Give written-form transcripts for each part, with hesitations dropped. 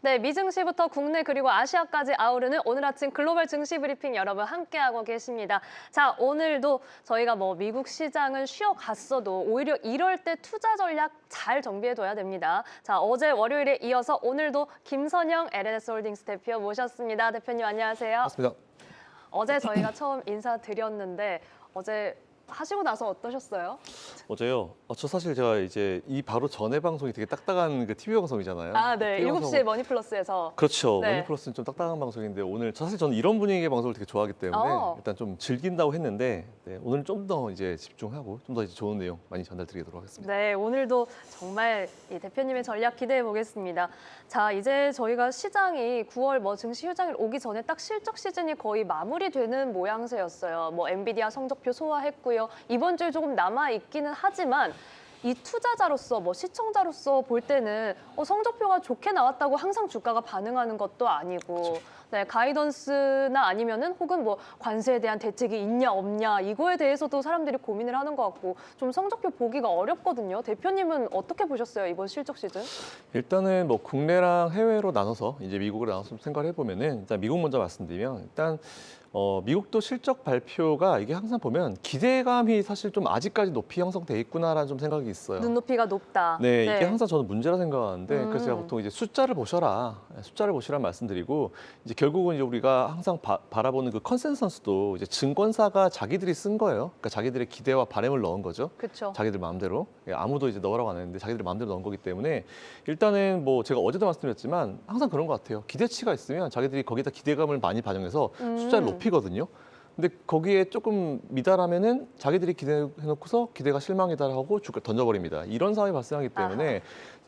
네, 미증시부터 국내 그리고 아시아까지 아우르는 오늘 아침 글로벌 증시 브리핑 여러분 함께하고 계십니다. 자, 오늘도 저희가 미국 시장은 쉬어갔어도 오히려 이럴 때 투자 전략 잘 정비해둬야 됩니다. 자, 어제 월요일에 이어서 오늘도 김선영 LNS홀딩스 대표 모셨습니다. 대표님 안녕하세요. 맞습니다. 어제 저희가 처음 인사드렸는데 어제 하시고 나서 어떠셨어요? 어제요. 저 사실 제가 이제 이 바로 전에 방송이 되게 딱딱한 그 TV 방송이잖아요. 아, 네. TV 7시에 머니플러스에서. 그렇죠. 네. 머니플러스는 좀 딱딱한 방송인데 오늘 사실 저는 이런 분위기의 방송을 되게 좋아하기 때문에 일단 좀 즐긴다고 했는데 오늘은 좀 더 이제 집중하고 좀 더 이제 좋은 내용 많이 전달드리도록 하겠습니다. 네, 오늘도 정말 이 대표님의 전략 기대해 보겠습니다. 자, 이제 저희가 시장이 9월 증시 휴장일 오기 전에 딱 실적 시즌이 거의 마무리되는 모양새였어요. 엔비디아 성적표 소화했고요. 이번 주에 조금 남아 있기는 하지만 이 투자자로서 시청자로서 볼 때는 성적표가 좋게 나왔다고 항상 주가가 반응하는 것도 아니고 그렇죠. 네, 가이던스나 아니면은 혹은 관세에 대한 대책이 있냐 없냐 이거에 대해서도 사람들이 고민을 하는 것 같고 좀 성적표 보기가 어렵거든요. 대표님은 어떻게 보셨어요, 이번 실적 시즌? 일단은 국내랑 해외로 나눠서 이제 미국으로 나눠서 좀 생각을 해보면은 일단 미국 먼저 말씀드리면 일단 미국도 실적 발표가 이게 항상 보면 기대감이 사실 좀 아직까지 높이 형성돼 있구나라는 좀 생각이 있어요. 눈높이가 높다. 네, 이게 항상 저는 문제라 생각하는데 그래서 제가 보통 이제 숫자를 보시라 말씀드리고 이제 결국은 이제 우리가 항상 바라보는 그 컨센서스도 이제 증권사가 자기들이 쓴 거예요. 그러니까 자기들의 기대와 바람을 넣은 거죠. 그렇죠. 자기들 마음대로. 아무도 이제 넣으라고 안 했는데 자기들 마음대로 넣은 거기 때문에 일단은 제가 어제도 말씀드렸지만 항상 그런 것 같아요. 기대치가 있으면 자기들이 거기다 기대감을 많이 반영해서 숫자를 높이거든요. 근데 거기에 조금 미달하면은 자기들이 기대해놓고서 기대가 실망이다라고 주가 던져버립니다. 이런 상황이 발생하기 때문에 아하.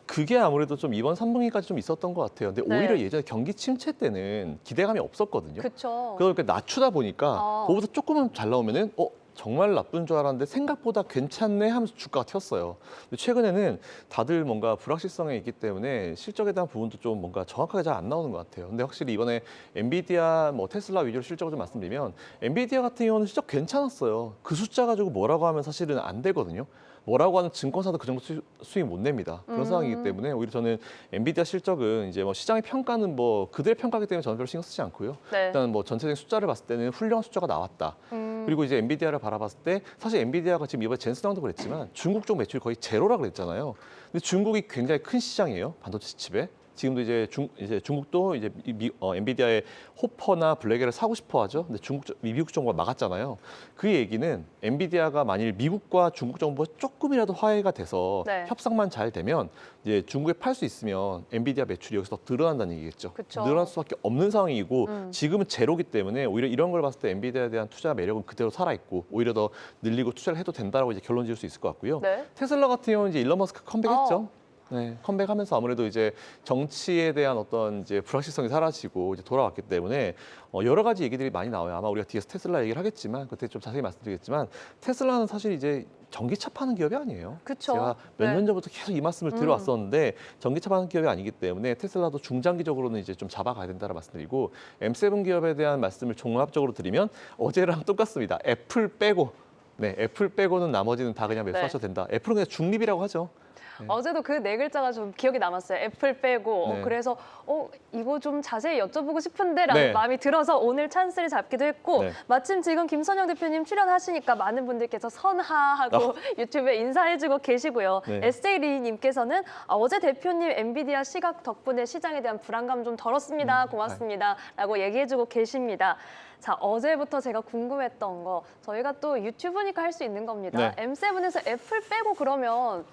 그게 아무래도 좀 이번 3분기까지 좀 있었던 것 같아요. 근데 네. 오히려 예전에 경기 침체 때는 기대감이 없었거든요. 그렇죠. 그러니까 낮추다 보니까 그거보다 조금만 잘 나오면은 정말 나쁜 줄 알았는데 생각보다 괜찮네 하면서 주가가 튀었어요. 근데 최근에는 다들 뭔가 불확실성에 있기 때문에 실적에 대한 부분도 좀 뭔가 정확하게 잘 안 나오는 것 같아요. 근데 확실히 이번에 엔비디아, 테슬라 위주로 실적을 좀 말씀드리면 엔비디아 같은 경우는 실적 괜찮았어요. 그 숫자 가지고 뭐라고 하면 사실은 안 되거든요. 뭐라고 하는 증권사도 그 정도 수익 못 냅니다. 그런 상황이기 때문에 오히려 저는 엔비디아 실적은 이제 시장의 평가는 그들의 평가기 때문에 저는 별로 신경 쓰지 않고요. 네. 일단 전체적인 숫자를 봤을 때는 훌륭한 숫자가 나왔다. 그리고 이제 엔비디아를 바라봤을 때 사실 엔비디아가 지금 이번에 젠슨왕도 그랬지만 중국 쪽 매출이 거의 제로라 그랬잖아요. 근데 중국이 굉장히 큰 시장이에요. 반도체 칩에. 지금도 이제 중국도 이제 엔비디아의 호퍼나 블랙에를 사고 싶어 하죠. 근데 미국 정부가 막았잖아요. 그 얘기는 엔비디아가 만일 미국과 중국 정부가 조금이라도 화해가 돼서 네. 협상만 잘 되면 이제 중국에 팔 수 있으면 엔비디아 매출이 여기서 더 늘어난다는 얘기겠죠. 그쵸. 늘어날 수밖에 없는 상황이고 지금은 제로기 때문에 오히려 이런 걸 봤을 때 엔비디아에 대한 투자 매력은 그대로 살아있고 오히려 더 늘리고 투자를 해도 된다라고 이제 결론 지을 수 있을 것 같고요. 네. 테슬라 같은 경우는 이제 일론 머스크 컴백했죠. 네, 컴백하면서 아무래도 이제 정치에 대한 어떤 이제 불확실성이 사라지고 이제 돌아왔기 때문에 여러 가지 얘기들이 많이 나와요. 아마 우리가 뒤에서 테슬라 얘기를 하겠지만 그때 좀 자세히 말씀드리겠지만 테슬라는 사실 이제 전기차 파는 기업이 아니에요. 그쵸. 제가 몇 네. 년 전부터 계속 이 말씀을 드려왔었는데 전기차 파는 기업이 아니기 때문에 테슬라도 중장기적으로는 이제 좀 잡아가야 된다라 말씀드리고 M7 기업에 대한 말씀을 종합적으로 드리면 어제랑 똑같습니다. 애플 빼고 애플 빼고는 나머지는 다 그냥 매수하셔도 된다. 애플은 그냥 중립이라고 하죠. 어제도 그 네 글자가 좀 기억이 남았어요. 애플 빼고. 네. 그래서 이거 좀 자세히 여쭤보고 싶은데라는 네. 마음이 들어서 오늘 찬스를 잡기도 했고 네. 마침 지금 김선영 대표님 출연하시니까 많은 분들께서 선하하고 유튜브에 인사해주고 계시고요. 네. SJ리님께서는 어제 대표님 엔비디아 시각 덕분에 시장에 대한 불안감 좀 덜었습니다. 고맙습니다. 라고 얘기해주고 계십니다. 자, 어제부터 제가 궁금했던 거 저희가 또 유튜브니까 할 수 있는 겁니다. 네. M7에서 애플 빼고 그러면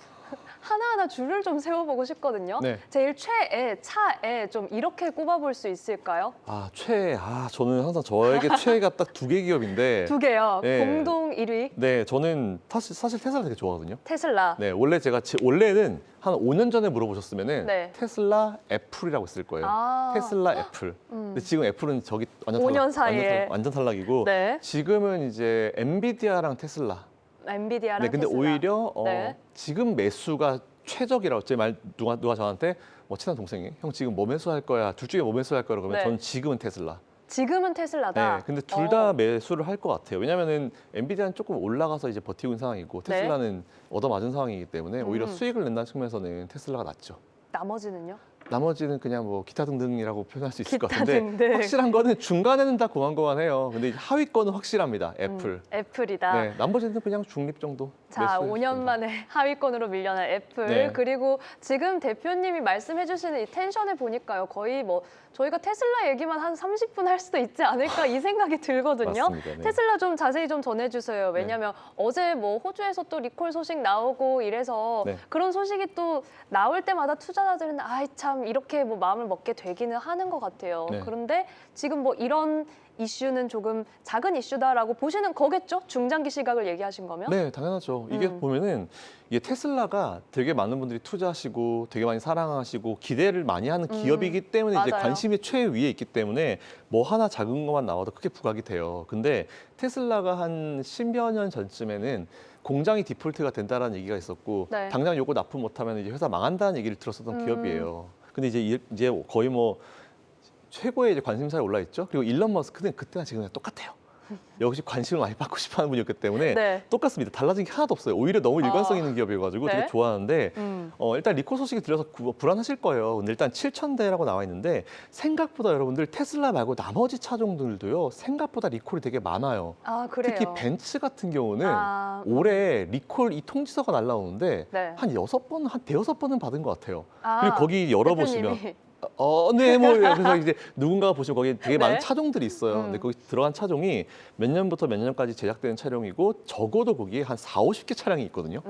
하나하나 줄을 좀 세워보고 싶거든요. 네. 제일 최애, 차에 좀 이렇게 꼽아볼 수 있을까요? 저는 항상 저에게 최애가 딱 두 개 기업인데 두 개요. 네. 공동 1위. 네, 저는 사실 테슬라 되게 좋아하거든요. 테슬라. 네, 원래는 한 5년 전에 물어보셨으면은 네. 테슬라 애플이라고 했을 거예요. 테슬라 애플. 근데 지금 애플은 저기 완전 5년 사이에. 완전 탈락이고 네. 지금은 이제 엔비디아랑 테슬라. 엔비디아랑 네, 근데 테슬라. 오히려 네. 지금 매수가 최적이라고 제 말 누가 저한테 친한 동생이 형 지금 뭐 매수할 거야? 둘 중에 뭐 매수할 거야? 그러면 네. 저는 지금은 테슬라. 지금은 테슬라다. 네, 근데 둘 다 매수를 할 것 같아요. 왜냐하면은 엔비디아는 조금 올라가서 이제 버티고 있는 상황이고 네. 테슬라는 얻어맞은 상황이기 때문에 오히려 수익을 낸다는 측면에서는 테슬라가 낫죠. 나머지는요? 나머지는 그냥 뭐 기타 등등이라고 표현할 수 있을 것 기타 같은데 등등. 확실한 거는 중간에는 다 고만고만해요. 근데 이제 하위 거는 확실합니다. 애플. 애플이다. 네, 나머지는 그냥 중립 정도. 자, 매수할 수 5년 있습니다. 만에 하위권으로 밀려난 애플. 네. 그리고 지금 대표님이 말씀해 주시는 이 텐션을 보니까요. 거의 뭐 저희가 테슬라 얘기만 한 30분 할 수도 있지 않을까 이 생각이 들거든요. 맞습니다. 네. 테슬라 좀 자세히 좀 전해주세요. 왜냐하면 어제 뭐 호주에서 또 리콜 소식 나오고 이래서 네. 그런 소식이 또 나올 때마다 투자자들은 아이 참 이렇게 뭐 마음을 먹게 되기는 하는 것 같아요. 네. 그런데 지금 뭐 이런 이슈는 조금 작은 이슈다라고 보시는 거겠죠? 중장기 시각을 얘기하신 거면? 네, 당연하죠. 이게 보면은 이게 테슬라가 되게 많은 분들이 투자하시고 되게 많이 사랑하시고 기대를 많이 하는 기업이기 때문에 이제 맞아요. 관심이 최위에 있기 때문에 뭐 하나 작은 것만 나와도 크게 부각이 돼요. 근데 테슬라가 한 10여 년 전쯤에는 공장이 디폴트가 된다라는 얘기가 있었고 네. 당장 요거 납품 못하면 이제 회사 망한다는 얘기를 들었었던 기업이에요. 근데 이제 거의 뭐 최고의 이제 관심사에 올라 있죠. 그리고 일론 머스크는 그때나 지금이나 똑같아요. 역시 관심을 많이 받고 싶어하는 분이었기 때문에 네. 똑같습니다. 달라진 게 하나도 없어요. 오히려 너무 일관성 있는 기업이어가지고 네. 되게 좋아하는데 음. 일단 리콜 소식이 들려서 불안하실 거예요. 근데 일단 7,000대라고 나와 있는데 생각보다 여러분들 테슬라 말고 나머지 차종들도요. 생각보다 리콜이 되게 많아요. 아, 그래요? 특히 벤츠 같은 경우는 아, 올해 리콜 이 통지서가 날라오는데 네. 한 6번, 한 대여섯 번은 받은 것 같아요. 아, 그리고 거기 열어보시면 대표님이. 네, 뭐 그래서 이제 누군가가 보시면 거기 되게 많은 네. 차종들이 있어요. 근데 거기 들어간 차종이 몇 년부터 몇 년까지 제작되는 차량이고 적어도 거기에 한 4, 50개 차량이 있거든요.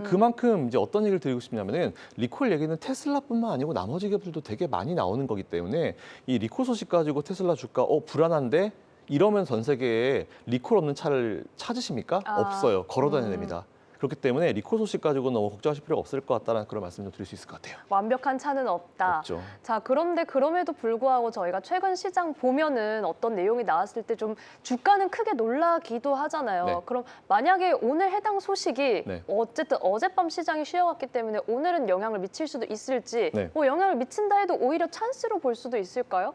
그만큼 이제 어떤 얘기를 드리고 싶냐면은 리콜 얘기는 테슬라뿐만 아니고 나머지 기업들도 되게 많이 나오는 거기 때문에 이 리콜 소식 가지고 테슬라 주가 불안한데 이러면 전 세계에 리콜 없는 차를 찾으십니까? 아. 없어요. 걸어 다녀야 됩니다. 그렇기 때문에 리콜 소식 가지고 너무 걱정하실 필요가 없을 것 같다는 그런 말씀 좀 드릴 수 있을 것 같아요. 완벽한 차는 없다. 없죠. 자, 그런데 그럼에도 불구하고 저희가 최근 시장 보면은 어떤 내용이 나왔을 때 좀 주가는 크게 놀라기도 하잖아요. 네. 그럼 만약에 오늘 해당 소식이 네. 어쨌든 어젯밤 시장이 쉬어갔기 때문에 오늘은 영향을 미칠 수도 있을지 네. 뭐 영향을 미친다 해도 오히려 찬스로 볼 수도 있을까요?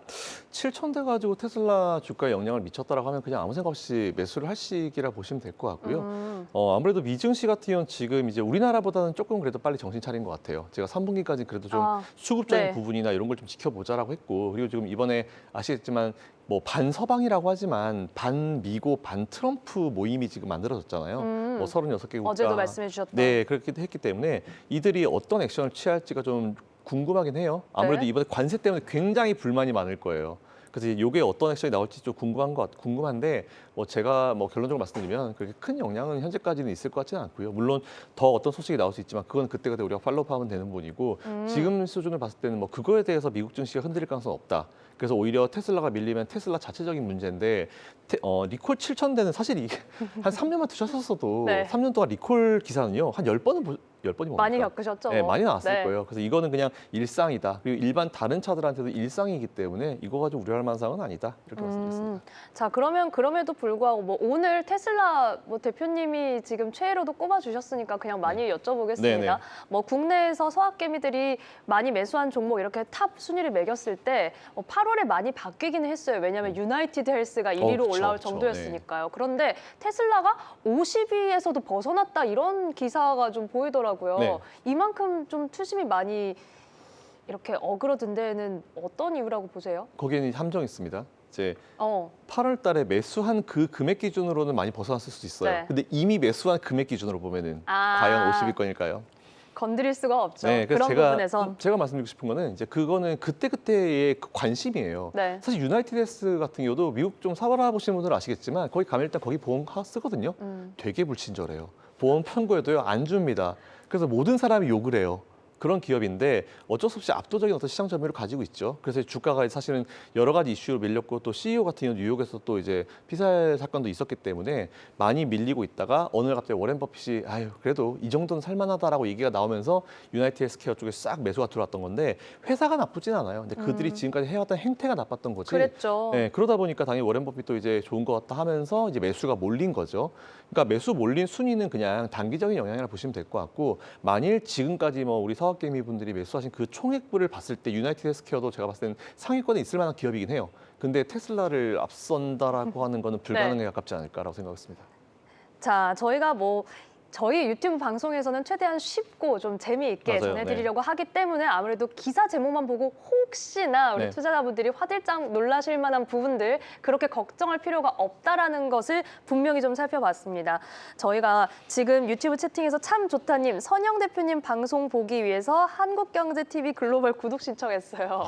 7,000대 가지고 테슬라 주가에 영향을 미쳤다라고 하면 그냥 아무 생각 없이 매수를 할 시기라 보시면 될 것 같고요. 아무래도 미증 씨 같은 경우는 지금 이제 우리나라보다는 조금 그래도 빨리 정신 차린 것 같아요. 제가 3분기까지 그래도 좀 수급적인 네. 부분이나 이런 걸 좀 지켜보자라고 했고, 그리고 지금 이번에 아시겠지만 뭐 반서방이라고 하지만 반미고 반트럼프 모임이 지금 만들어졌잖아요. 뭐 36개 국가. 어제도 말씀해 주셨던. 네, 그렇게 했기 때문에 이들이 어떤 액션을 취할지가 좀 궁금하긴 해요. 아무래도 네. 이번에 관세 때문에 굉장히 불만이 많을 거예요. 그래서 이게 어떤 액션이 나올지 좀 궁금한데 뭐 제가 뭐 결론적으로 말씀드리면 그렇게 큰 영향은 현재까지는 있을 것 같지는 않고요. 물론 더 어떤 소식이 나올 수 있지만 그건 그때그때 우리가 팔로우하면 되는 부분이고 지금 수준을 봤을 때는 뭐 그거에 대해서 미국 증시가 흔들릴 가능성은 없다. 그래서 오히려 테슬라가 밀리면 테슬라 자체적인 문제인데 리콜 7,000대는 사실 이게 한 3년만 두셨었어도 네. 3년 동안 리콜 기사는요 한 10번은 10번이 뭡니까? 많이 겪으셨죠? 네, 뭐. 많이 나왔을 네. 거예요. 그래서 이거는 그냥 일상이다. 그리고 일반 다른 차들한테도 일상이기 때문에 이거 가지고 우려할 만한 상황은 아니다. 이렇게 말씀드리겠습니다. 자, 그러면 그럼에도 불구하고 뭐 오늘 테슬라 뭐 대표님이 지금 최애로도 꼽아주셨으니까 그냥 많이 여쭤보겠습니다. 네네. 뭐 국내에서 서학개미들이 많이 매수한 종목 이렇게 탑 순위를 매겼을 때 8월에 많이 바뀌기는 했어요. 왜냐하면 유나이티드 헬스가 1위로 그쵸, 올라올 그쵸. 정도였으니까요. 그런데 테슬라가 50위에서도 벗어났다 이런 기사가 좀 보이더라고요. 네. 이만큼 좀 투심이 많이 이렇게 어그러든 데에는 어떤 이유라고 보세요? 거기에는 함정이 있습니다. 이제 어. 8월 달에 매수한 그 금액 기준으로는 많이 벗어났을 수도 있어요. 네. 근데 이미 매수한 금액 기준으로 보면은 아. 과연 50위권일까요? 건드릴 수가 없죠. 네, 그런 그래서 부분에선. 제가 말씀드리고 싶은 거는 이제 그거는 그때그때의 그 관심이에요. 네. 사실 유나이티드스 같은 경우도 미국 좀 사바라 보시는 분들은 아시겠지만 거기 가면 일단 거기 보험 쓰거든요. 되게 불친절해요. 보험 편고에도요 안 줍니다. 그래서 모든 사람이 욕을 해요. 그런 기업인데 어쩔 수 없이 압도적인 어떤 시장 점유율을 가지고 있죠. 그래서 주가가 사실은 여러 가지 이슈로 밀렸고 또 CEO 같은 경우 뉴욕에서 또 이제 피살 사건도 있었기 때문에 많이 밀리고 있다가 어느 날 갑자기 워렌 버핏이 아유 그래도 이 정도는 살만하다라고 얘기가 나오면서 유나이티드 헬스케어 쪽에 싹 매수가 들어왔던 건데 회사가 나쁘진 않아요. 근데 그들이 지금까지 해왔던 행태가 나빴던 거지. 그랬죠. 네, 그러다 보니까 당연히 워렌 버핏도 이제 좋은 것 같다 하면서 이제 매수가 몰린 거죠. 그러니까 매수 몰린 순위는 그냥 단기적인 영향이라 보시면 될 것 같고 만일 지금까지 뭐 우리 서학개미 분들이 매수하신 그 총액부를 봤을 때 유나이티드 헬스케어도 제가 봤을 때는 상위권에 있을 만한 기업이긴 해요. 근데 테슬라를 앞선다라고 하는 거는 불가능에 가깝지 않을까라고 생각했습니다. 자, 저희가 뭐 저희 유튜브 방송에서는 최대한 쉽고 좀 재미있게 맞아요. 전해드리려고 하기 때문에 아무래도 기사 제목만 보고 혹시나 우리 네. 투자자분들이 화들짝 놀라실 만한 부분들 그렇게 걱정할 필요가 없다라는 것을 분명히 좀 살펴봤습니다. 저희가 지금 유튜브 채팅에서 참 좋다님, 선영 대표님 방송 보기 위해서 한국경제TV 글로벌 구독 신청했어요.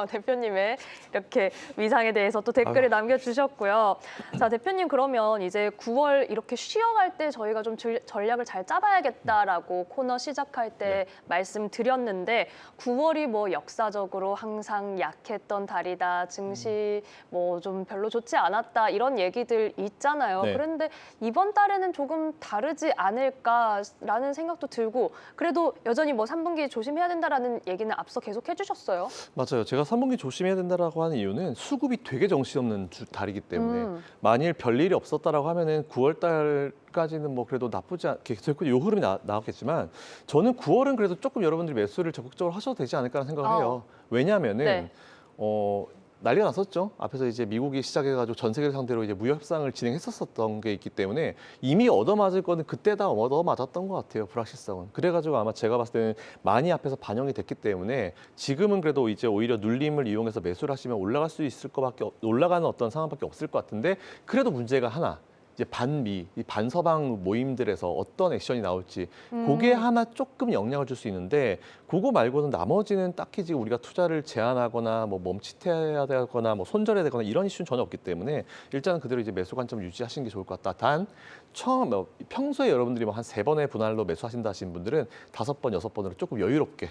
대표님의 이렇게 위상에 대해서 또 댓글을 남겨주셨고요. 자, 대표님 그러면 이제 9월 이렇게 쉬어갈 때 저희가 좀 전략을 잘 짜봐야겠다라고 코너 시작할 때 말씀드렸는데 9월이 뭐 역사적으로 항상 약했던 달이다, 증시 뭐 좀 별로 좋지 않았다 이런 얘기들 있잖아요. 네. 그런데 이번 달에는 조금 다르지 않을까라는 생각도 들고 그래도 여전히 뭐 3분기 조심해야 된다라는 얘기는 앞서 계속 해주셨어요. 맞아요. 제가 3분기 조심해야 된다라고 하는 이유는 수급이 되게 정신없는 달이기 때문에 만일 별일이 없었다라고 하면은 9월 달까지는 뭐 그래도 나쁘지 않게 계속 요 흐름이 나왔겠지만 저는 9월은 그래도 조금 여러분들이 매수를 적극적으로 하셔도 되지 않을까라는 생각을 해요. 왜냐하면은 네. 난리가 났었죠. 앞에서 이제 미국이 시작해가지고 전 세계를 상대로 이제 무역 협상을 진행했었던 게 있기 때문에 이미 얻어맞을 거는 그때 다 얻어맞았던 것 같아요. 불확실성은. 그래가지고 아마 제가 봤을 때는 많이 앞에서 반영이 됐기 때문에 지금은 그래도 이제 오히려 눌림을 이용해서 매수를 하시면 올라갈 수 있을 것밖에 올라가는 어떤 상황밖에 없을 것 같은데 그래도 문제가 하나. 이제 반미, 이 반서방 모임들에서 어떤 액션이 나올지 그게 하나 조금 영향을 줄 수 있는데 그거 말고는 나머지는 딱히 지금 우리가 투자를 제한하거나 뭐 멈칫해야 되거나 뭐 손절해야 되거나 이런 이슈는 전혀 없기 때문에 일단은 그대로 이제 매수 관점 유지하시는 게 좋을 것 같다. 단 평소에 여러분들이 뭐 한 3번의 분할로 매수하신다 하신 분들은 5번, 6번으로 조금 여유롭게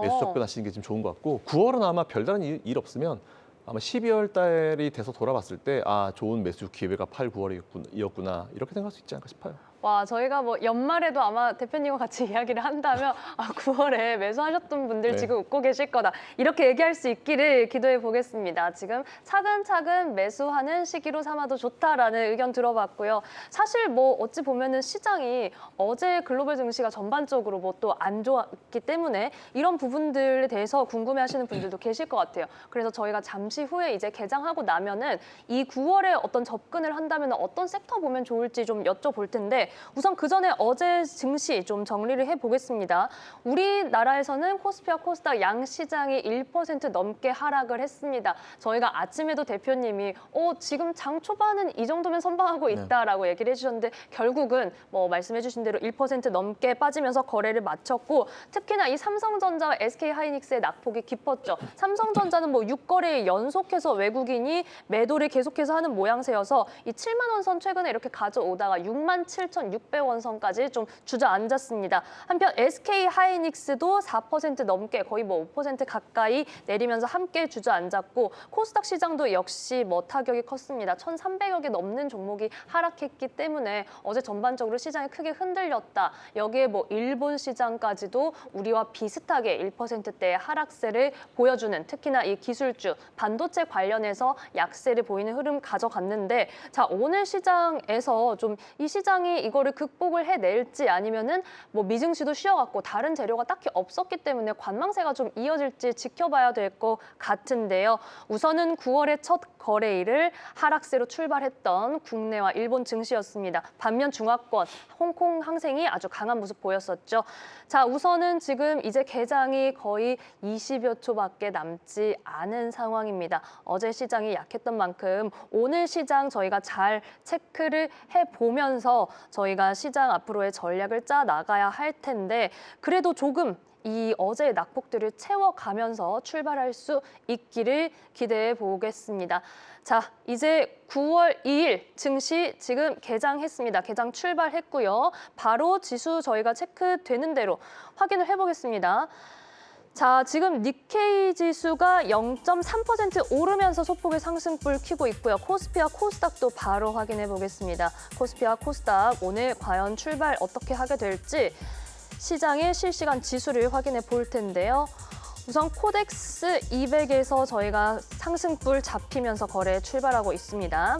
매수 접근하시는 게 지금 좋은 것 같고 9월은 아마 별다른 일 없으면 아마 12월 달이 돼서 돌아봤을 때 좋은 매수 기회가 8, 9월이었구나 이렇게 생각할 수 있지 않을까 싶어요. 와, 저희가 뭐 연말에도 아마 대표님과 같이 이야기를 한다면 9월에 매수하셨던 분들 네. 지금 웃고 계실 거다. 이렇게 얘기할 수 있기를 기도해 보겠습니다. 지금 차근차근 매수하는 시기로 삼아도 좋다라는 의견 들어봤고요. 사실 뭐 어찌 보면은 시장이 어제 글로벌 증시가 전반적으로 뭐 또 안 좋았기 때문에 이런 부분들에 대해서 궁금해하시는 분들도 계실 것 같아요. 그래서 저희가 잠시 후에 이제 개장하고 나면은 이 9월에 어떤 접근을 한다면 어떤 섹터 보면 좋을지 좀 여쭤볼 텐데 우선 그 전에 어제 증시 좀 정리를 해보겠습니다. 우리나라에서는 코스피와 코스닥 양 시장이 1% 넘게 하락을 했습니다. 저희가 아침에도 대표님이 지금 장 초반은 이 정도면 선방하고 있다라고 얘기를 해주셨는데 결국은 뭐 말씀해주신 대로 1% 넘게 빠지면서 거래를 마쳤고 특히나 이 삼성전자와 SK하이닉스의 낙폭이 깊었죠. 삼성전자는 뭐 6거래일 연속해서 외국인이 매도를 계속해서 하는 모양새여서 이 7만 원 선 최근에 이렇게 가져오다가 67,600원 선까지 좀 주저앉았습니다. 한편 SK하이닉스도 4% 넘게 거의 뭐 5% 가까이 내리면서 함께 주저앉았고 코스닥 시장도 역시 뭐 타격이 컸습니다. 1,300여 개 넘는 종목이 하락했기 때문에 어제 전반적으로 시장이 크게 흔들렸다. 여기에 뭐 일본 시장까지도 우리와 비슷하게 1%대의 하락세를 보여주는 특히나 이 기술주, 반도체 관련해서 약세를 보이는 흐름 가져갔는데 자 오늘 시장에서 좀 이 시장이 이거를 극복을 해낼지 아니면은 뭐 미증시도 쉬어갔고 다른 재료가 딱히 없었기 때문에 관망세가 좀 이어질지 지켜봐야 될 것 같은데요. 우선은 9월의 첫 거래일을 하락세로 출발했던 국내와 일본 증시였습니다. 반면 중화권, 홍콩 항생이 아주 강한 모습 보였었죠. 자, 우선은 지금 이제 개장이 거의 20여 초밖에 남지 않은 상황입니다. 어제 시장이 약했던 만큼 오늘 시장 저희가 잘 체크를 해보면서 저희가 시장 앞으로의 전략을 짜 나가야 할 텐데 그래도 조금 이 어제의 낙폭들을 채워가면서 출발할 수 있기를 기대해 보겠습니다. 자, 이제 9월 2일 증시 지금 개장했습니다. 개장 출발했고요. 바로 지수 저희가 체크되는 대로 확인을 해보겠습니다. 자, 지금 니케이 지수가 0.3% 오르면서 소폭의 상승불 켜고 있고요. 코스피와 코스닥도 바로 확인해 보겠습니다. 코스피와 코스닥 오늘 과연 출발 어떻게 하게 될지 시장의 실시간 지수를 확인해 볼 텐데요. 우선 코덱스 200에서 저희가 상승불 잡히면서 거래에 출발하고 있습니다.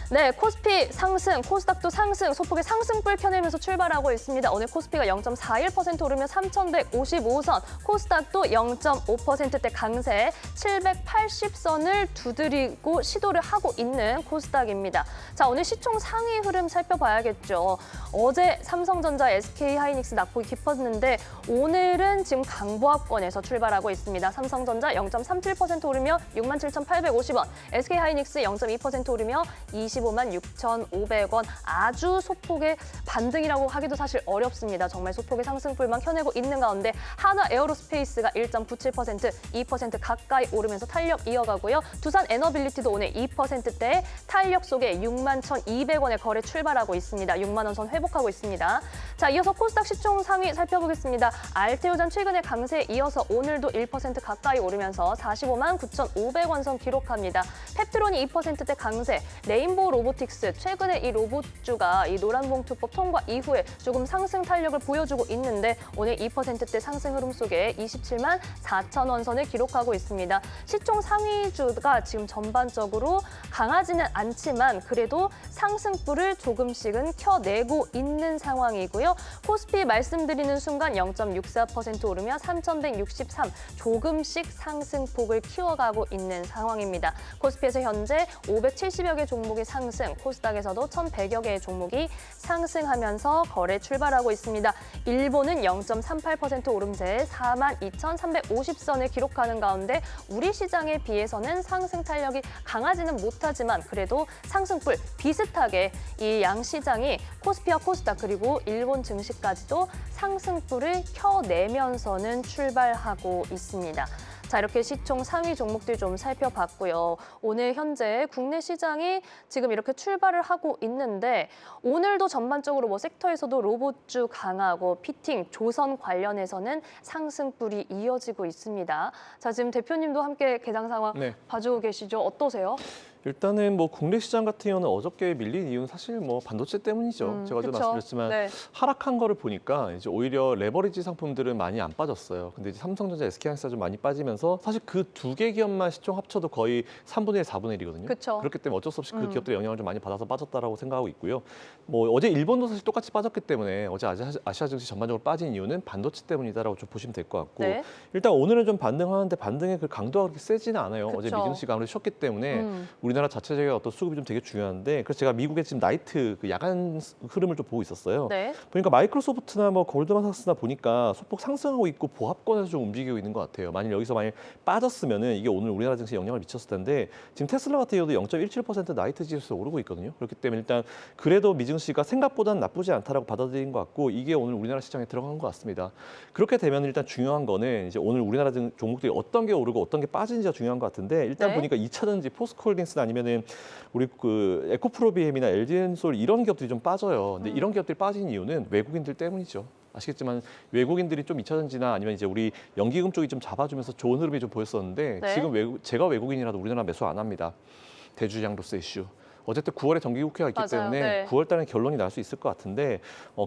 네, 코스피 상승, 코스닥도 상승, 소폭의 상승불 켜내면서 출발하고 있습니다. 오늘 코스피가 0.41% 오르며 3,155선, 코스닥도 0.5%대 강세, 780선을 두드리고 시도를 하고 있는 코스닥입니다. 자, 오늘 시총 상위 흐름 살펴봐야겠죠. 어제 삼성전자, SK하이닉스 낙폭이 깊었는데 오늘은 지금 강보합권에서 출발하고 있습니다. 삼성전자 0.37% 오르며 67,850원, SK하이닉스 0.2% 오르며 25만 6,500원. 아주 소폭의 반등이라고 하기도 사실 어렵습니다. 정말 소폭의 상승불만 켜내고 있는 가운데 한화 에어로스페이스가 1.97%, 2% 가까이 오르면서 탄력 이어가고요. 두산 에너빌리티도 오늘 2%대 탄력 속에 6만 1,200원의 거래 출발하고 있습니다. 6만 원 선 회복하고 있습니다. 자, 이어서 코스닥 시총 상위 살펴보겠습니다. 알테오잔 최근의 강세에 이어서 오늘도 1% 가까이 오르면서 45만 9,500원 선 기록합니다. 펩트론이 2%대 강세, 레인보우 로보틱스 최근에 이 로봇주가 이 노란봉투법 통과 이후에 조금 상승 탄력을 보여주고 있는데 오늘 2%대 상승 흐름 속에 27만 4천 원 선을 기록하고 있습니다. 시총 상위주가 지금 전반적으로 강하지는 않지만 그래도 상승불을 조금씩은 켜내고 있는 상황이고요. 코스피 말씀드리는 순간 0.64% 오르며 3,163, 조금씩 상승폭을 키워가고 있는 상황입니다. 코스피에서 현재 570여 개 종목이 상승, 코스닥에서도 1,100여 개의 종목이 상승하면서 거래 출발하고 있습니다. 일본은 0.38% 오름세 42,350선을 기록하는 가운데 우리 시장에 비해서는 상승 탄력이 강하지는 못하지만 그래도 상승불 비슷하게 이 양 시장이 코스피와 코스닥 그리고 일본 증시까지도 상승불을 켜내면서는 출발하고 있습니다. 자, 이렇게 시총 상위 종목들 좀 살펴봤고요. 오늘 현재 국내 시장이 지금 이렇게 출발을 하고 있는데 오늘도 전반적으로 뭐 섹터에서도 로봇주 강하고 피팅, 조선 관련해서는 상승불이 이어지고 있습니다. 자, 지금 대표님도 함께 개장 상황 봐주고 계시죠? 어떠세요? 일단은 뭐 국내 시장 같은 경우는 어저께 밀린 이유는 사실 뭐 반도체 때문이죠. 제가 어제 말씀드렸지만 하락한 거를 보니까 이제 오히려 레버리지 상품들은 많이 안 빠졌어요. 근데 이제 삼성전자, SK하이닉스가 좀 많이 빠지면서 사실 그 두 개 기업만 시총 합쳐도 거의 3분의 1, 4분의 1이거든요. 그쵸. 그렇기 때문에 어쩔 수 없이 그 기업들의 영향을 좀 많이 받아서 빠졌다라고 생각하고 있고요. 뭐 어제 일본도 사실 똑같이 빠졌기 때문에 어제 아시아 증시 전반적으로 빠진 이유는 반도체 때문이다라고 좀 보시면 될 것 같고 일단 오늘은 좀 반등하는데 반등의 그 강도가 그렇게 세지는 않아요. 그쵸. 어제 미증시가 아무래도 쉬었기 때문에 우리나라 자체적인 어떤 수급이 좀 되게 중요한데 그래서 제가 미국의 지금 나이트 그 야간 흐름을 좀 보고 있었어요. 보니까 마이크로소프트나 뭐 골드만삭스나 보니까 소폭 상승하고 있고 보합권에서 좀 움직이고 있는 것 같아요. 만일 여기서 만약 빠졌으면은 이게 오늘 우리나라 증시에 영향을 미쳤을 텐데 지금 테슬라 같은 경우도 0.17% 나이트 지수에서 오르고 있거든요. 그렇기 때문에 일단 그래도 미증시가 생각보다는 나쁘지 않다라고 받아들인 것 같고 이게 오늘 우리나라 시장에 들어간 것 같습니다. 그렇게 되면 일단 중요한 거는 이제 오늘 우리나라 종목들이 어떤 게 오르고 어떤 게 빠지는지가 중요한 것 같은데 일단 보니까 2차전지 포스코홀딩스나 아니면은 우리 그 에코프로비엠이나 LG엔솔 이런 기업들이 좀 빠져요. 근데 이런 기업들이 빠진 이유는 외국인들 때문이죠. 아시겠지만 외국인들이 좀 2차전지나 아니면 이제 우리 연기금 쪽이 좀 잡아주면서 좋은 흐름이 좀 보였었는데 지금 제가 외국인이라도 우리나라 매수 안 합니다. 대주주양도세 이슈. 어쨌든 9월에 정기국회가 있기 때문에 9월 달에 결론이 날 수 있을 것 같은데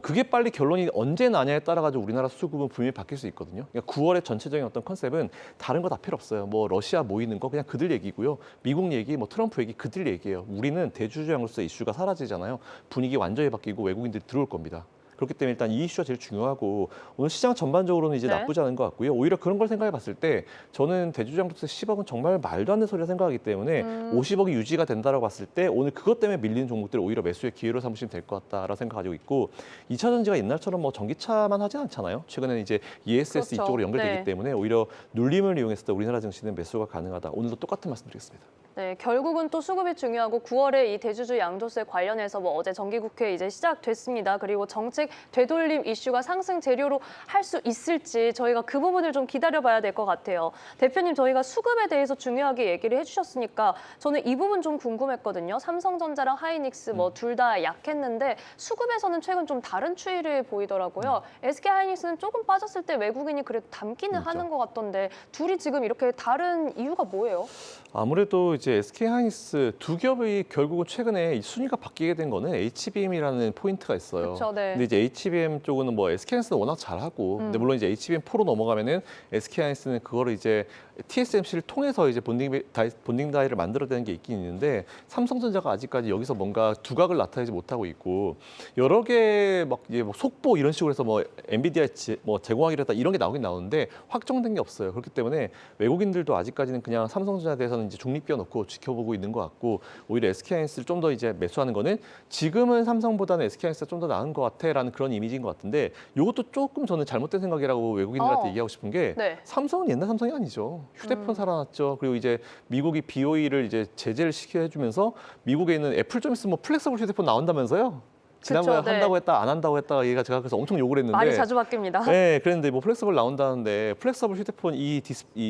그게 빨리 결론이 언제 나냐에 따라 가지고 우리나라 수급은 분명히 바뀔 수 있거든요. 그러니까 9월의 전체적인 어떤 컨셉은 다른 거 다 필요 없어요. 뭐 러시아 모이는 거 그냥 그들 얘기고요. 미국 얘기, 뭐 트럼프 얘기 그들 얘기예요. 우리는 대주주양도세 이슈가 사라지잖아요. 분위기 완전히 바뀌고 외국인들이 들어올 겁니다. 그렇기 때문에 일단 이 이슈가 제일 중요하고 오늘 시장 전반적으로는 이제 나쁘지 않은 것 같고요. 오히려 그런 걸 생각해 봤을 때 저는 대주주양도세 10억은 정말 말도 안 되는 소리라 생각하기 때문에 50억이 유지가 된다라고 봤을 때 오늘 그것 때문에 밀리는 종목들 오히려 매수의 기회로 삼으시면 될 것 같다라고 생각하고 있고 2차 전지가 옛날처럼 뭐 전기차만 하진 않잖아요. 최근에는 이제 ESS 이쪽으로 연결되기 때문에 오히려 눌림을 이용했을 때 우리나라 증시는 매수가 가능하다. 오늘도 똑같은 말씀드리겠습니다. 네, 결국은 또 수급이 중요하고 9월에 이 대주주 양도세 관련해서 뭐 어제 정기국회 이제 시작됐습니다. 그리고 정책 되돌림 이슈가 상승 재료로 할 수 있을지 저희가 그 부분을 좀 기다려봐야 될 것 같아요. 대표님, 저희가 수급에 대해서 중요하게 얘기를 해주셨으니까 저는 이 부분 좀 궁금했거든요. 삼성전자랑 하이닉스 뭐 둘 다 약했는데 수급에서는 최근 좀 다른 추이를 보이더라고요. SK하이닉스는 조금 빠졌을 때 외국인이 그래도 담기는 하는 것 같던데 둘이 지금 이렇게 다른 이유가 뭐예요? 아무래도 이제 SK하이닉스 두 기업이 결국은 최근에 이 순위가 바뀌게 된 거는 HBM이라는 포인트가 있어요. 그쵸, 네. 근데 이제 HBM 쪽은 뭐 SK하이닉스는 워낙 잘하고, 근데 물론 이제 HBM4로 넘어가면은 SK하이닉스는 그거를 이제 TSMC를 통해서 이제 본딩 다이를 만들어내는 게 있긴 있는데 삼성전자가 아직까지 여기서 뭔가 두각을 나타내지 못하고 있고 여러 개 막 이제 뭐 속보 이런 식으로 해서 뭐 엔비디아 뭐 제공하기로 했다 이런 게 나오긴 나오는데 확정된 게 없어요. 그렇기 때문에 외국인들도 아직까지는 그냥 삼성전자에 대해서는 이제 중립기어 놓고 지켜보고 있는 것 같고 오히려 SK하이닉스를 좀 더 이제 매수하는 거는 지금은 삼성보다는 SK하이닉스가 좀 더 나은 것 같아라는 그런 이미지인 것 같은데 이것도 조금 저는 잘못된 생각이라고 외국인들한테 얘기하고 싶은 게 네. 삼성은 옛날 삼성이 아니죠. 휴대폰 살아났죠. 그리고 이제 미국이 BOE를 이제 제재를 시켜주면서 미국에 있는 애플 좀 있으면 뭐 플렉서블 휴대폰 나온다면서요? 지난번에 그쵸, 네. 한다고 했다 안 한다고 했다 얘가 제가 그래서 엄청 욕을 했는데 말이 자주 바뀝니다. 네, 그랬는데 뭐 플렉서블 나온다는데 플렉서블 휴대폰 이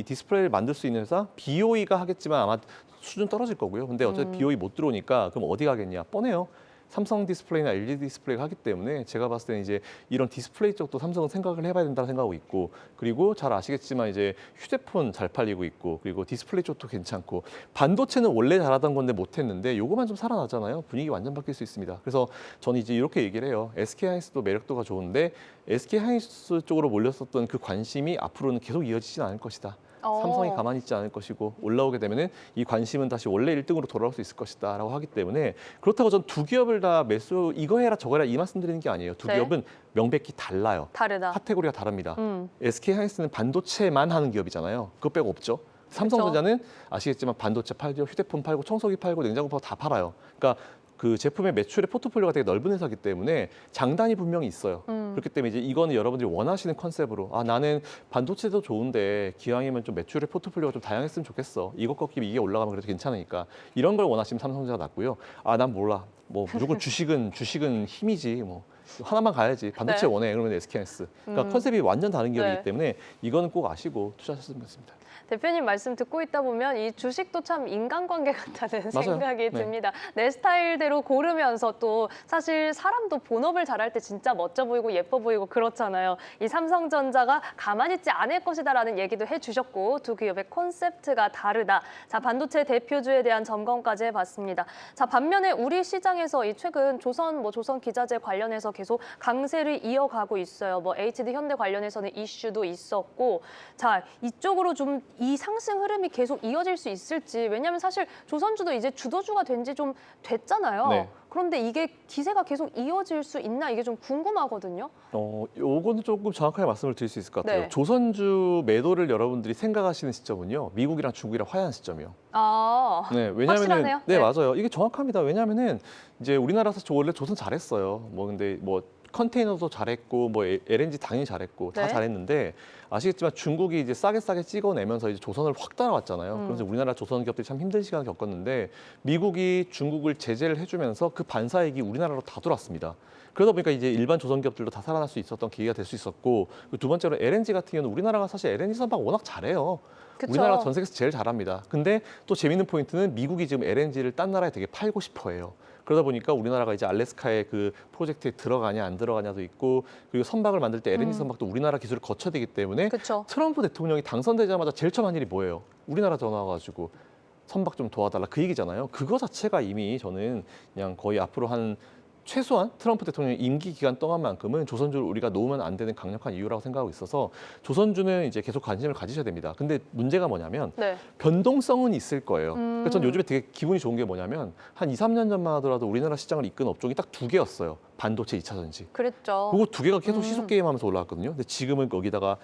디스플레이를 만들 수 있는 회사 BOE가 하겠지만 아마 수준 떨어질 거고요. 근데 어차피 BOE 못 들어오니까 그럼 어디 가겠냐? 뻔해요. 삼성 디스플레이나 LG 디스플레이가 하기 때문에 제가 봤을 때는 이제 이런 디스플레이 쪽도 삼성은 생각을 해봐야 된다고 생각하고 있고 그리고 잘 아시겠지만 이제 휴대폰 잘 팔리고 있고 그리고 디스플레이 쪽도 괜찮고 반도체는 원래 잘하던 건데 못했는데 요거만 좀 살아나잖아요. 분위기 완전 바뀔 수 있습니다. 그래서 저는 이제 이렇게 얘기를 해요. SK하이닉스도 매력도가 좋은데 SK하이닉스 쪽으로 몰렸었던 그 관심이 앞으로는 계속 이어지진 않을 것이다. 삼성이 가만히 있지 않을 것이고 올라오게 되면은 이 관심은 다시 원래 1등으로 돌아올 수 있을 것이다라고 하기 때문에 그렇다고 전 두 기업을 다 매수 이거 해라 저거 해라 이 말씀 드리는 게 아니에요. 두 네. 기업은 명백히 달라요. 다르다. 카테고리가 다릅니다. SK하이닉스는 반도체만 하는 기업이잖아요. 그거 빼고 없죠. 삼성전자는 아시겠지만 반도체 팔고 휴대폰 팔고 청소기 팔고 냉장고 팔고 다 팔아요. 그러니까 그 제품의 매출의 포트폴리오가 되게 넓은 회사이기 때문에 장단이 분명히 있어요. 그렇기 때문에 이제 이거는 여러분들이 원하시는 컨셉으로 아 나는 반도체도 좋은데 기왕이면 좀 매출의 포트폴리오가 좀 다양했으면 좋겠어. 이것 꺾이면 이게 올라가면 그래도 괜찮으니까 이런 걸 원하시면 삼성전자가 낫고요. 아 난 몰라. 뭐 무조건 주식은 힘이지 뭐. 하나만 가야지. 반도체 네. 원해. 그러면 SK하이닉스. 그러니까 컨셉이 완전 다른 기업이기 네. 때문에 이거는 꼭 아시고 투자하셨으면 좋겠습니다. 대표님 말씀 듣고 있다 보면 이 주식도 참 인간관계 같다는 맞아요. 생각이 네. 듭니다. 내 스타일대로 고르면서 또 사실 사람도 본업을 잘할 때 진짜 멋져 보이고 예뻐 보이고 그렇잖아요. 이 삼성전자가 가만히 있지 않을 것이다라는 얘기도 해주셨고 두 기업의 콘셉트가 다르다. 자, 반도체 대표주에 대한 점검까지 해봤습니다. 자, 반면에 우리 시장에서 이 최근 조선 기자재 관련해서 계속 강세를 이어가고 있어요. 뭐 HD 현대 관련해서는 이슈도 있었고 자, 이쪽으로 좀 이 상승 흐름이 계속 이어질 수 있을지 왜냐하면 사실 조선주도 이제 주도주가 된 지 좀 됐잖아요. 네. 그런데 이게 기세가 계속 이어질 수 있나 이게 좀 궁금하거든요. 요거는 조금 정확하게 말씀을 드릴 수 있을 것 같아요. 네. 조선주 매도를 여러분들이 생각하시는 시점은요. 미국이랑 중국이랑 화해한 시점이요. 아, 네, 확실하네요. 네, 네. 맞아요. 이게 정확합니다. 왜냐하면은 이제 우리나라 사실 원래 조선 잘했어요. 뭐 근데 뭐 컨테이너도 잘했고 뭐 LNG 당연히 잘했고 다 네. 잘했는데 아시겠지만 중국이 이제 싸게 찍어내면서 이제 조선을 확 따라왔잖아요. 그래서 우리나라 조선 기업들이 참 힘든 시간을 겪었는데 미국이 중국을 제재를 해주면서 그 반사이익이 우리나라로 다 돌았습니다. 그러다 보니까 이제 일반 조선 기업들도 다 살아날 수 있었던 계기가 될 수 있었고 두 번째로 LNG 같은 경우는 우리나라가 사실 LNG 선박 워낙 잘해요. 그쵸. 우리나라가 전 세계에서 제일 잘합니다. 근데 또 재밌는 포인트는 미국이 지금 LNG를 딴 나라에 되게 팔고 싶어 해요. 그러다 보니까 우리나라가 이제 알래스카의 그 프로젝트에 들어가냐 안 들어가냐도 있고 그리고 선박을 만들 때 LNG 선박도 우리나라 기술을 거쳐야 되기 때문에 그쵸. 트럼프 대통령이 당선되자마자 제일 처음 한 일이 뭐예요? 우리나라 전화 와가지고 선박 좀 도와달라 그 얘기잖아요. 그거 자체가 이미 저는 그냥 거의 앞으로 한 최소한 트럼프 대통령 임기 기간 동안만큼은 조선주를 우리가 놓으면 안 되는 강력한 이유라고 생각하고 있어서 조선주는 이제 계속 관심을 가지셔야 됩니다. 근데 문제가 뭐냐면 네. 변동성은 있을 거예요. 그래서 전 요즘에 되게 기분이 좋은 게 뭐냐면 한 2, 3년 전만 하더라도 우리나라 시장을 이끈 업종이 딱 두 개였어요. 반도체 2차 전지. 그랬죠. 그거 두 개가 계속 시속 게임하면서 올라왔거든요. 근데 지금은 거기다가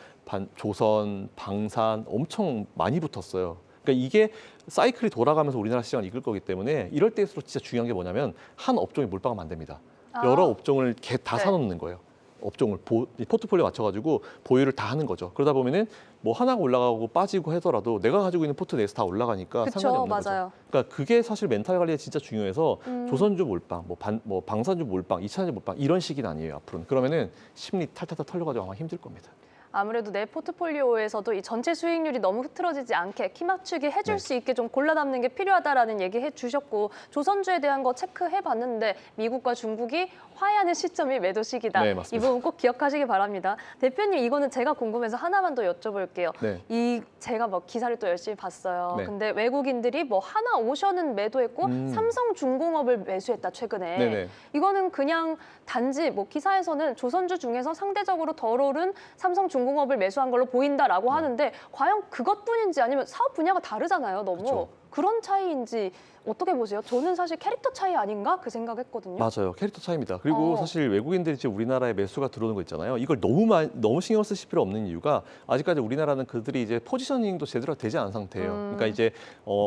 조선, 방산 엄청 많이 붙었어요. 그러니까 이게 사이클이 돌아가면서 우리나라 시장을 이끌 거기 때문에 이럴 때일수록 진짜 중요한 게 뭐냐면 한 업종에 몰빵하면 안 됩니다. 여러 업종을 다 네. 사놓는 거예요. 업종을 포트폴리오 맞춰가지고 보유를 다 하는 거죠. 그러다 보면은 뭐 하나가 올라가고 빠지고 하더라도 내가 가지고 있는 포트 내에서 다 올라가니까 그쵸, 상관이 없는 맞아요. 거죠. 그러니까 그게 사실 멘탈 관리에 진짜 중요해서 조선주 몰빵, 뭐 방산주 몰빵, 2차전지 몰빵 이런 식이 아니에요. 앞으로는 그러면은 심리 탈탈탈 털려가지고 아마 힘들 겁니다. 아무래도 내 포트폴리오에서도 이 전체 수익률이 너무 흐트러지지 않게 키 맞추기 해줄 네. 수 있게 좀 골라 담는 게 필요하다라는 얘기 해주셨고 조선주에 대한 거 체크해봤는데 미국과 중국이 화해하는 시점이 매도 시기다. 네, 이 맞습니다. 부분 꼭 기억하시기 바랍니다. 대표님 이거는 제가 궁금해서 하나만 더 여쭤볼게요. 네. 제가 뭐 기사를 또 열심히 봤어요. 네. 근데 외국인들이 뭐 하나오션은 매도했고 삼성중공업을 매수했다 최근에. 네네. 이거는 그냥 단지 뭐 기사에서는 조선주 중에서 상대적으로 덜 오른 삼성중공업을 매수한 걸로 보인다라고 하는데 과연 그것뿐인지 아니면 사업 분야가 다르잖아요, 너무. 그쵸. 그런 차이인지 어떻게 보세요? 저는 사실 캐릭터 차이 아닌가 그 생각했거든요. 맞아요. 캐릭터 차이입니다. 그리고 사실 외국인들이 지금 우리나라에 매수가 들어오는 거 있잖아요. 이걸 너무 신경 쓰실 필요 없는 이유가 아직까지 우리나라는 그들이 이제 포지셔닝도 제대로 되지 않은 상태예요. 그러니까 이제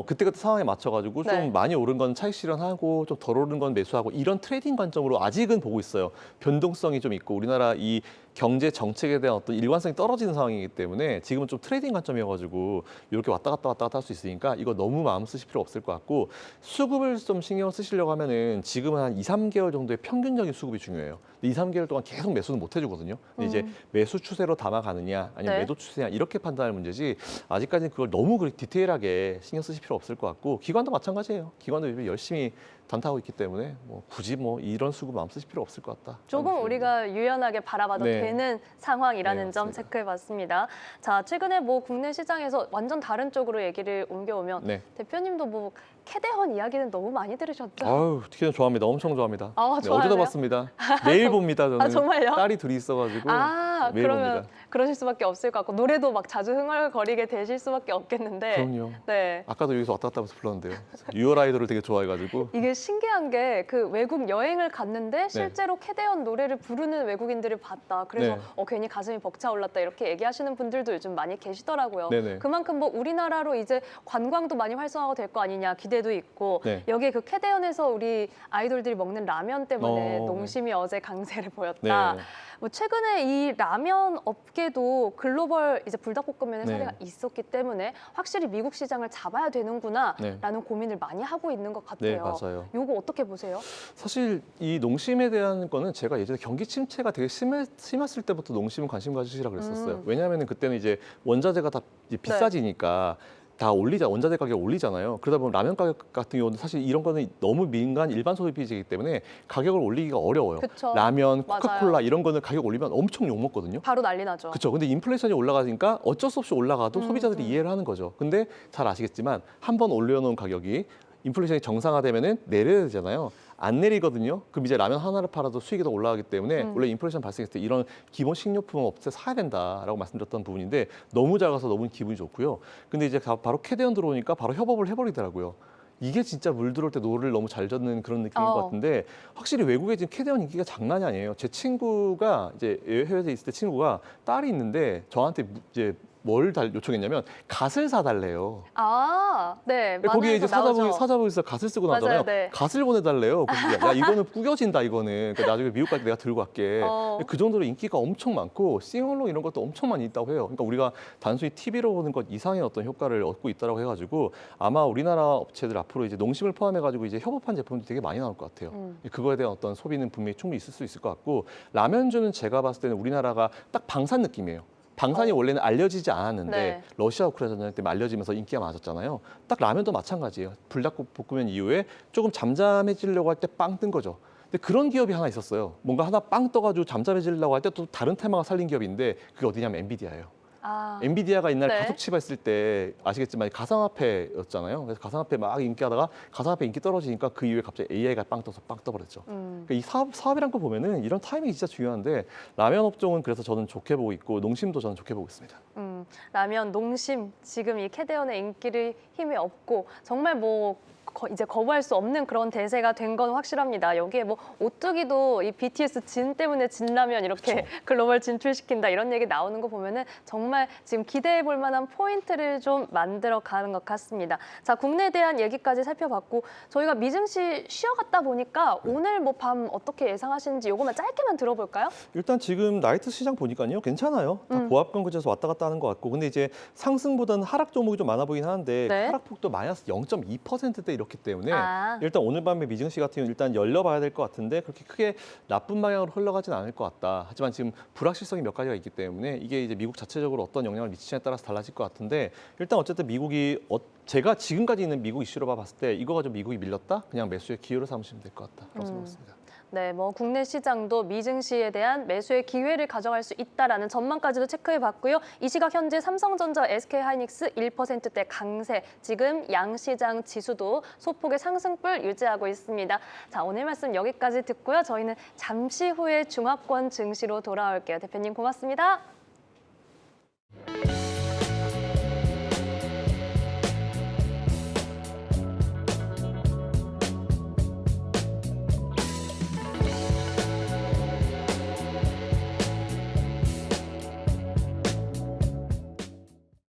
그때그때 상황에 맞춰가지고 네. 좀 많이 오른 건 차익 실현하고 좀 덜 오른 건 매수하고 이런 트레이딩 관점으로 아직은 보고 있어요. 변동성이 좀 있고 우리나라 이 경제 정책에 대한 어떤 일관성이 떨어지는 상황이기 때문에 지금은 좀 트레이딩 관점이어가지고 이렇게 왔다 갔다 할 수 있으니까 이거 너무 마음 쓰실 필요 없을 것 같고 수급을 좀 신경 쓰시려고 하면은 지금은 한 2, 3개월 정도의 평균적인 수급이 중요해요. 근데 2, 3개월 동안 계속 매수는 못 해주거든요. 근데 이제 매수 추세로 담아가느냐 아니면 네. 매도 추세냐 이렇게 판단할 문제지 아직까지는 그걸 너무 디테일하게 신경 쓰실 필요 없을 것 같고 기관도 마찬가지예요. 기관도 열심히 단타하고 있기 때문에 뭐 굳이 뭐 이런 수급 마음 쓰실 필요 없을 것 같다. 조금 우리가 유연하게 바라봐도 네. 되는 상황이라는 네, 점 맞습니다. 체크해봤습니다. 자, 최근에 뭐 국내 시장에서 완전 다른 쪽으로 얘기를 옮겨오면 네. 대표님도 뭐 캐대헌 이야기는 너무 많이 들으셨죠? 아유, 특히나 좋아합니다. 엄청 좋아합니다. 아, 네, 좋아하세요? 어제도 봤습니다. 매일 봅니다. 저는 아, 정말요? 딸이 둘이 있어가지고 아, 매일 그러면 봅니다. 그러실 수밖에 없을 것 같고 노래도 막 자주 흥얼거리게 되실 수밖에 없겠는데. 그럼요. 네. 아까도 여기서 왔다 갔다 하면서 불렀는데요. 유월 아이돌을 되게 좋아해가지고 이게 신기한 게 그 외국 여행을 갔는데 실제로 캐대헌 노래를 부르는 외국인들을 봤다. 그래서 네. 괜히 가슴이 벅차올랐다 이렇게 얘기하시는 분들도 요즘 많이 계시더라고요. 네네. 그만큼 뭐 우리나라로 이제 관광도 많이 활성화가 될 거 아니냐 기대도 있고 네. 여기에 그 캐대헌에서 우리 아이돌들이 먹는 라면 때문에 네. 농심이 어제 강세를 보였다. 네. 뭐 최근에 이 라면 업계도 글로벌 이제 불닭볶음면의 네. 사례가 있었기 때문에 확실히 미국 시장을 잡아야 되는구나라는 네. 고민을 많이 하고 있는 것 네, 같아요. 맞아요. 요거 어떻게 보세요? 사실 이 농심에 대한 거는 제가 예전에 경기 침체가 되게 심했을 때부터 농심은 관심 가지시라 그랬었어요. 왜냐하면 그때는 이제 원자재가 다 이제 비싸지니까 다 원자재 가격 올리잖아요. 그러다 보면 라면 가격 같은 경우는 사실 이런 거는 너무 민간 일반 소비재이기 때문에 가격을 올리기가 어려워요. 그쵸. 라면, 맞아요. 코카콜라 이런 거는 가격 올리면 엄청 욕 먹거든요. 바로 난리 나죠. 그렇죠. 근데 인플레이션이 올라가니까 어쩔 수 없이 올라가도 소비자들이 이해를 하는 거죠. 근데 잘 아시겠지만 한 번 올려놓은 가격이 인플레이션이 정상화되면은 내려야 되잖아요. 안 내리거든요. 그럼 이제 라면 하나를 팔아도 수익이 더 올라가기 때문에 원래 인플레이션 발생했을 때 이런 기본 식료품은 업체 사야 된다라고 말씀드렸던 부분인데 너무 작아서 너무 기분이 좋고요. 근데 이제 바로 캐대헌 들어오니까 바로 협업을 해버리더라고요. 이게 진짜 물 들어올 때 노를 너무 잘 젓는 그런 느낌인 것 같은데 확실히 외국에 지금 캐대헌 인기가 장난이 아니에요. 제 친구가 이제 해외에 있을 때 친구가 딸이 있는데 저한테 이제 뭘 요청했냐면 갓을 사달래요. 아, 네. 거기에 이제 나오죠. 사자보에서 갓을 쓰고 맞아요, 나잖아요. 네. 갓을 보내달래요. 그래서 야 이거는 구겨진다 이거는. 그러니까 나중에 미국 갈 때 내가 들고 갈게. 그 정도로 인기가 엄청 많고 싱얼롱 이런 것도 엄청 많이 있다고 해요. 그러니까 우리가 단순히 TV로 보는 것 이상의 어떤 효과를 얻고 있다고 해가지고 아마 우리나라 업체들 앞으로 이제 농심을 포함해가지고 이제 협업한 제품도 되게 많이 나올 것 같아요. 그거에 대한 어떤 소비는 분명히 충분히 있을 수 있을 것 같고 라면주는 제가 봤을 때는 우리나라가 딱 방산 느낌이에요. 방산이 원래는 알려지지 않았는데 네. 러시아 우크라이나 전쟁 때문에 알려지면서 인기가 많아졌잖아요. 딱 라면도 마찬가지예요. 불닭볶음면 이후에 조금 잠잠해지려고 할 때 빵 뜬 거죠. 근데 그런 기업이 하나 있었어요. 뭔가 하나 빵 떠가지고 잠잠해지려고 할 때 또 다른 테마가 살린 기업인데 그게 어디냐면 엔비디아예요. 아, 엔비디아가 옛날 네. 가속 치부했을 때 아시겠지만 가상화폐였잖아요. 그래서 가상화폐 막 인기하다가 가상화폐 인기 떨어지니까 그 이후에 갑자기 AI가 빵 떠버렸죠. 그러니까 이 사업이란 거 보면은 이런 타이밍이 진짜 중요한데 라면 업종은 그래서 저는 좋게 보고 있고 농심도 저는 좋게 보고 있습니다. 라면, 농심 지금 이 캐대헌의 인기를 힘에 업고 정말 뭐 이제 거부할 수 없는 그런 대세가 된 건 확실합니다. 여기에 뭐 오뚜기도 이 BTS 진 때문에 진라면 이렇게 그쵸. 글로벌 진출시킨다 이런 얘기 나오는 거 보면은 정말 지금 기대해 볼 만한 포인트를 좀 만들어 가는 것 같습니다. 자, 국내에 대한 얘기까지 살펴봤고 저희가 미증시 쉬어갔다 보니까 오늘 뭐 밤 어떻게 예상하시는지 요것만 짧게만 들어볼까요? 일단 지금 나이트 시장 보니까요 괜찮아요. 다 보합권 그제서 왔다 갔다 하는 것 것 같고, 근데 이제 상승보다는 하락 종목이 좀 많아 보이긴 하는데 네. 하락폭도 마이너스 0.2%대 이렇기 때문에 아. 일단 오늘 밤에 미증시 같은 경우는 일단 열려봐야 될 것 같은데 그렇게 크게 나쁜 방향으로 흘러가진 않을 것 같다. 하지만 지금 불확실성이 몇 가지가 있기 때문에 이게 이제 미국 자체적으로 어떤 영향을 미치냐에 따라서 달라질 것 같은데 일단 어쨌든 미국이 제가 지금까지 있는 미국 이슈로 봤을 때 이거가 좀 미국이 밀렸다? 그냥 매수의 기회로 삼으시면 될 것 같다라고 생각했습니다. 네, 뭐 국내 시장도 미증시에 대한 매수의 기회를 가져갈 수 있다라는 전망까지도 체크해봤고요. 이 시각 현재 삼성전자, SK하이닉스 1%대 강세, 지금 양시장 지수도 소폭의 상승불 유지하고 있습니다. 자, 오늘 말씀 여기까지 듣고요. 저희는 잠시 후에 중화권 증시로 돌아올게요. 대표님 고맙습니다.